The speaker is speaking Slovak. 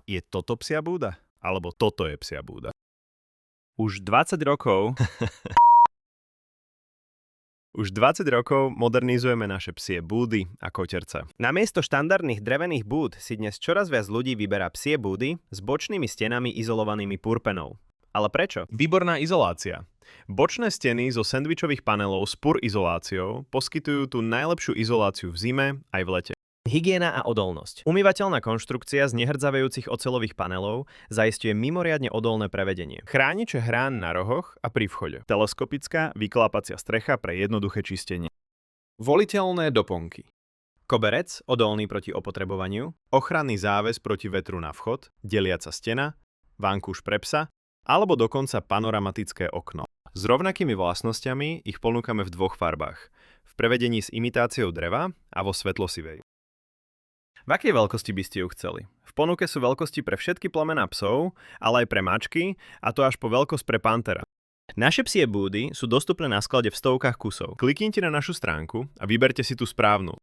Je toto psia búda? Alebo toto je psia búda? Už 20 rokov Už 20 rokov modernizujeme naše psie búdy a koterce. namiesto štandardných drevených búd si dnes čoraz viac ľudí vyberá psie búdy s bočnými stenami izolovanými purpenou. Ale prečo? Výborná izolácia. Bočné steny zo sendvičových panelov s pur izoláciou poskytujú tú najlepšiu izoláciu v zime aj v lete. Hygiena a odolnosť. Umývateľná konštrukcia z nehrdzavejúcich oceľových panelov zaisťuje mimoriadne odolné prevedenie. Chrániče hrán na rohoch a pri vchode. Teleskopická vyklápacia strecha pre jednoduché čistenie. Voliteľné doplnky. Koberec, odolný proti opotrebovaniu. Ochranný záves proti vetru na vchod, deliaca stena, vankúš pre psa, alebo dokonca panoramatické okno. S rovnakými vlastnosťami ich ponúkame v dvoch farbách. V prevedení s imitáciou dreva a vo svetlosivej. V akej veľkosti by ste ju chceli? V ponuke sú veľkosti pre všetky plemená psov, ale aj pre mačky, a to až po veľkosť pre pantera. Naše psie búdy sú dostupné na sklade v stovkách kusov. Kliknite na našu stránku a vyberte si tú správnu.